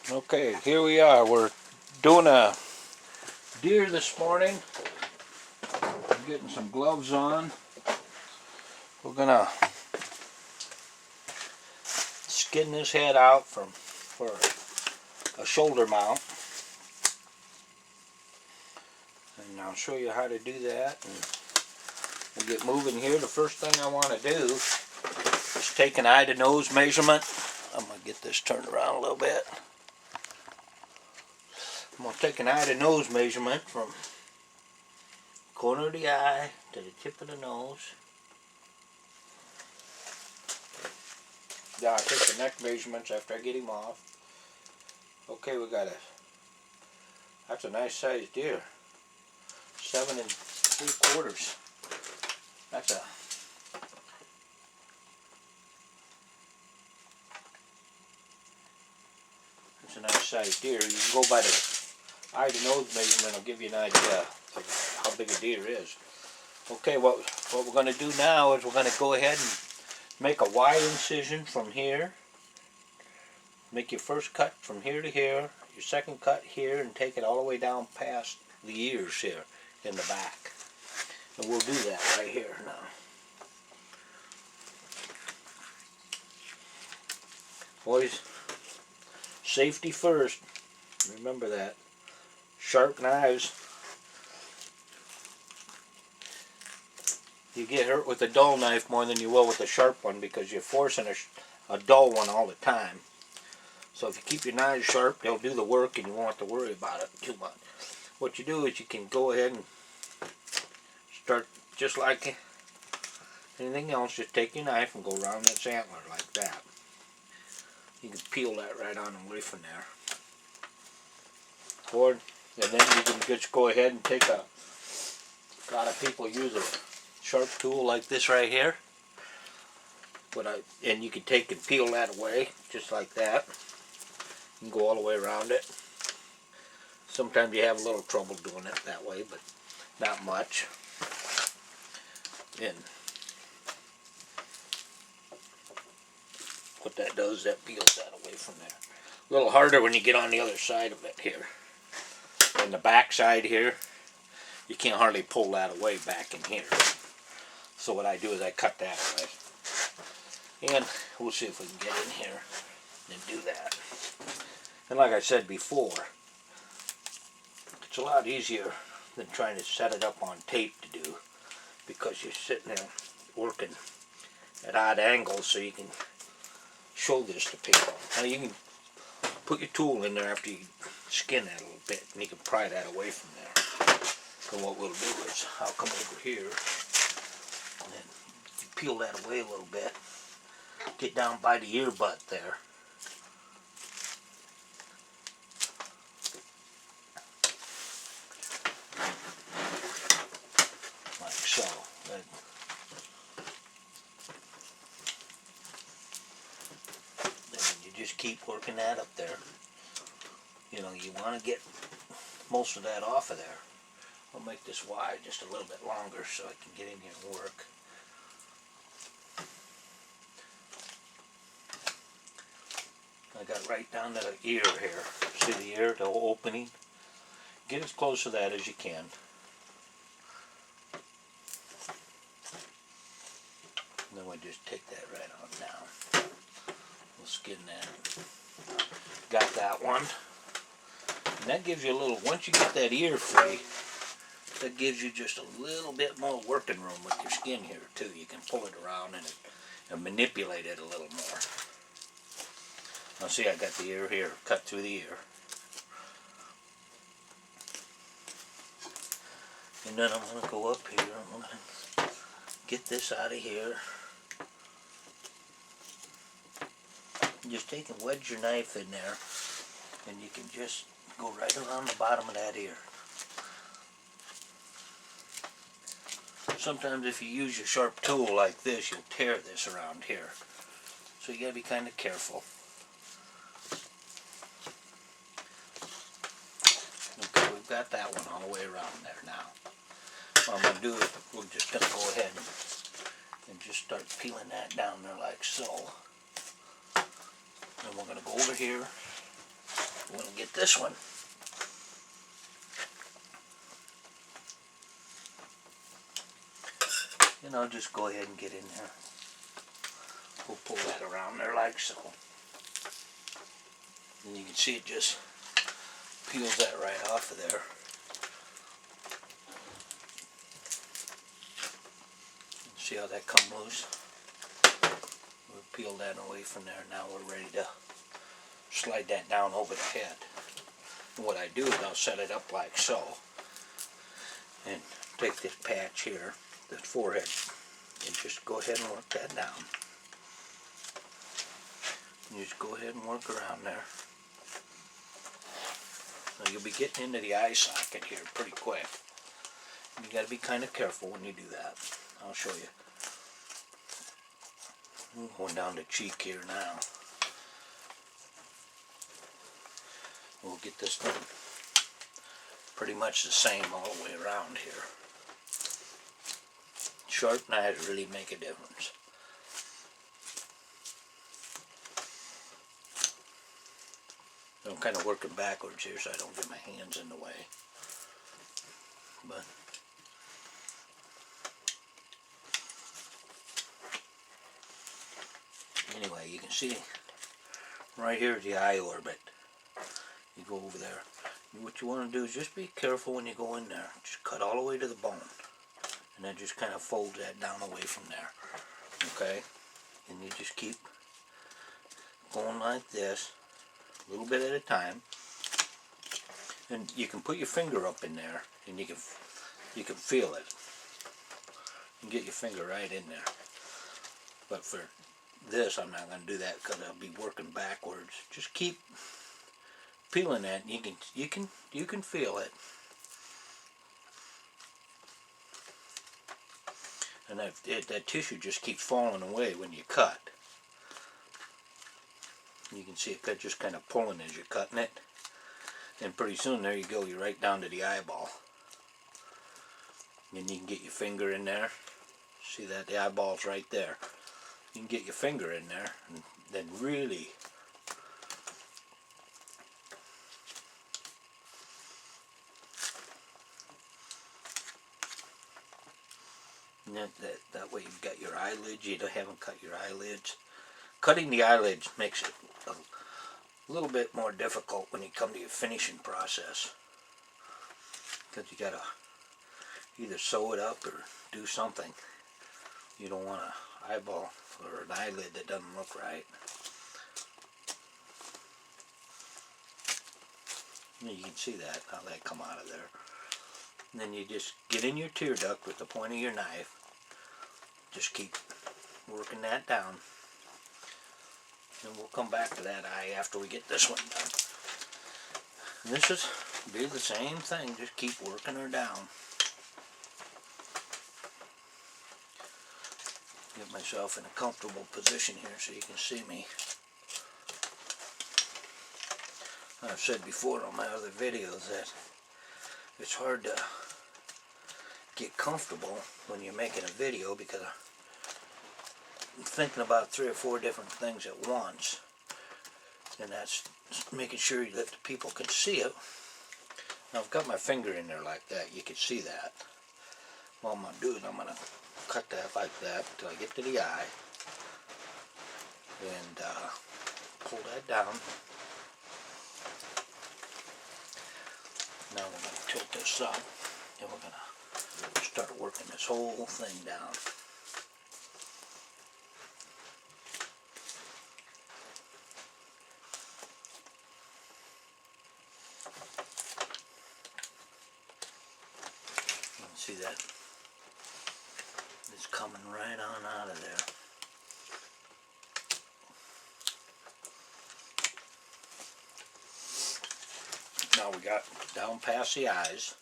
Okay, here we are. We're doing a deer this morning. I'm getting some gloves on. We're gonna skin this head out for a shoulder mount, and I'll show you how to do that. And we'll get moving here. The first thing I want to do is take an eye to nose measurement. I'm gonna get this turned around a little bit. I'm going to take an eye to nose measurement from corner of the eye to the tip of the nose. Now I'll take the neck measurements after I get him off. Okay, that's a nice sized deer. 7 3/4. That's a nice sized deer. You can go by the eye to nose measurement. Will give you an idea of how big a deer is. Okay, what we're going to do now is we're going to go ahead and make a Y-incision from here. Make your first cut from here to here, your second cut here, and take it all the way down past the ears here in the back. And we'll do that right here now. Boys, safety first. Remember that. Sharp knives. You get hurt with a dull knife more than you will with a sharp one because you're forcing a dull one all the time. So if you keep your knives sharp, they'll do the work and you won't have to worry about it too much. What you do is you can go ahead and start just like anything else. Just take your knife and go around this antler like that. You can peel that right on away from there. Forward, and then you can just go ahead and take a lot of people use a sharp tool like this right here. And you can take and peel that away just like that. You can go all the way around it. Sometimes you have a little trouble doing it that way, but not much. And what that does, that peels that away from there. A little harder when you get on the other side of it here. And the back side here, you can't hardly pull that away back in here. So what I do is I cut that away. And we'll see if we can get in here and do that. And like I said before, it's a lot easier than trying to set it up on tape to do, because you're sitting there working at odd angles so you can show this to people. Now you can put your tool in there after you skin that a little bit and you can pry that away from there. So what we'll do is I'll come over here and peel that away a little bit. Get down by the ear butt there. Like so. Then you just keep working that up there. You know, you want to get most of that off of there. I'll make this wide just a little bit longer so I can get in here and work. I got right down to the ear here. See the ear, the opening? Get as close to that as you can. And then we just take that right on down. We'll skin that. Got that one. And that gives you a little, once you get that ear free, that gives you just a little bit more working room with your skin here too. You can pull it around and manipulate it a little more. Now see, I got the ear here, cut through the ear. And then I'm going to go up here, I'm going to get this out of here. And just take and wedge your knife in there, and you can just go right around the bottom of that ear. Sometimes if you use your sharp tool like this, you'll tear this around here. So you got to be kind of careful. Okay, we've got that one all the way around there now. What I'm going to do is we're just going to go ahead and just start peeling that down there like so. Then we're going to go over here I'm going to get this one. And I'll just go ahead and get in there. We'll pull that around there like so. And you can see it just peels that right off of there. See how that come loose? We'll peel that away from there. Now we're ready to slide that down over the head. And what I do is I'll set it up like so. And take this patch here, this forehead, and just go ahead and work that down. And just go ahead and work around there. Now you'll be getting into the eye socket here pretty quick. And you got to be kind of careful when you do that. I'll show you. I'm going down the cheek here now. We'll get this done pretty much the same all the way around here. Sharp knives really make a difference. So I'm kind of working backwards here so I don't get my hands in the way. But anyway, you can see right here is the eye orbit. You go over there. What you want to do is just be careful when you go in there. Just cut all the way to the bone. And then just kind of fold that down away from there. Okay? And you just keep going like this, a little bit at a time. And you can put your finger up in there and you can feel it. You can get your finger right in there. But for this, I'm not going to do that because I'll be working backwards. Just keep peeling that, and you can feel it. And that tissue just keeps falling away when you cut. You can see it just kind of pulling as you're cutting it. And pretty soon, there you go, you're right down to the eyeball. And you can get your finger in there. See that? The eyeball's right there. You can get your finger in there and then really and that way you've got your eyelids. You haven't cut your eyelids. Cutting the eyelids makes it a little bit more difficult when you come to your finishing process, because you gotta either sew it up or do something. You don't want an eyeball or an eyelid that doesn't look right. And you can see that, how that come out of there. And then you just get in your tear duct with the point of your knife. Just keep working that down. And we'll come back to that eye after we get this one done. And this is be the same thing, just keep working her down. Get myself in a comfortable position here so you can see me. I've said before on my other videos that it's hard to get comfortable when you're making a video because I'm thinking about 3 or 4 different things at once, and that's making sure that the people can see it. Now I've got my finger in there like that, you can see that. What I'm going to do is I'm going to cut that like that until I get to the eye and pull that down. Now we're going to tilt this up and we're going to start working this whole thing down. You can see that it's coming right on out of there. Now we got down past the eyes.